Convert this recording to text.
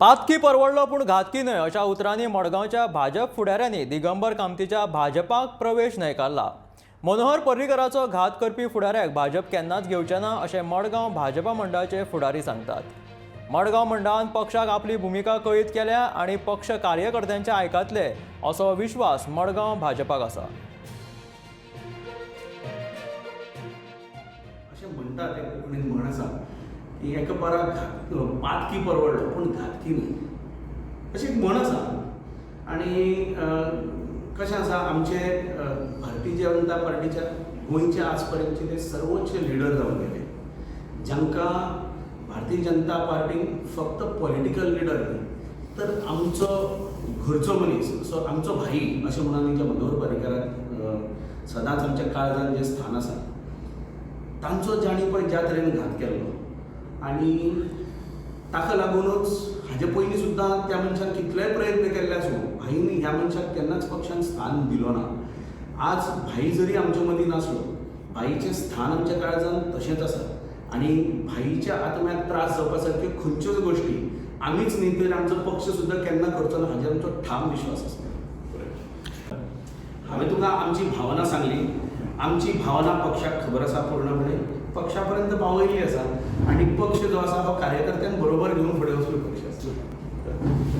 पातकी परवडलो पूण घातकी न्हय अशा उतरांनी मडगांवच्या भाजप फुडाऱ्यांनी दिगंबर कामतीच्या भाजपाक प्रवेश न्हयकारला। मनोहर पर्रीकराचो घात करपी फुडाऱ्याक भाजप केन्नाच घेवचे ना अशें मडगांव भाजपा मंडळाचे फुडारी सांगतात। मडगांव मंडळान पक्षाक आपली भुमिका कळीत केल्या आनी पक्ष कार्यकर्त्यांचे आयकतले असो विश्वास मडगांव भाजपाक आसा। अशें म्हणटात एक कोंकणीन म्हण आसा की एका पराक पातकी परवडलो पूण घातकी न्हय अशी एक म्हण आसा। आनी कशें आसा आमचे भारतीय जनता पार्टीच्या गोंयच्या आज पर्यंतचे ते सर्वोच्च लिडर जावन गेले, जांकां भारतीय जनता पार्टीन फक्त पॉलिटिकल लिडर न्हय तर आमचो घरचो मनीस असो आमचो भाई अशें म्हणून आमच्या मनोहर पर्रीकराक सदांच आमच्या काळजांत जें स्थान आसा तांचो जाणी पळय ज्या तरेन घात केल्लो आनी ताका लागूनच हाजे पयलीं सुद्दां त्या मनशान कितलेय प्रयत्न केल्ले आसूं भाईन ह्या मनशाक केन्नाच पक्षान स्थान दिलो ना। आज भाई जरी आमचे मदीं नासलो, भाईचें स्थान आमच्या काळजांत तशेंच आसा आनी भाईच्या आत्म्याक त्रास जावपा सारक्यो खंयच्योच गोश्टी आमीच न्ही तर आमचो पक्ष सुद्दां केन्ना करचो ना हाजेर आमचो ठाम विश्वास आसा। हांवें तुका आमची भावना सांगली, आमची भावना पक्षाक खबर आसा पूर्णपणे, पक्षा पर्यंत पावयली आसा आनी पक्ष जो आसा हो कार्यकर्त्यांक बरोबर घेवन फुडें वचपी पक्ष आसा।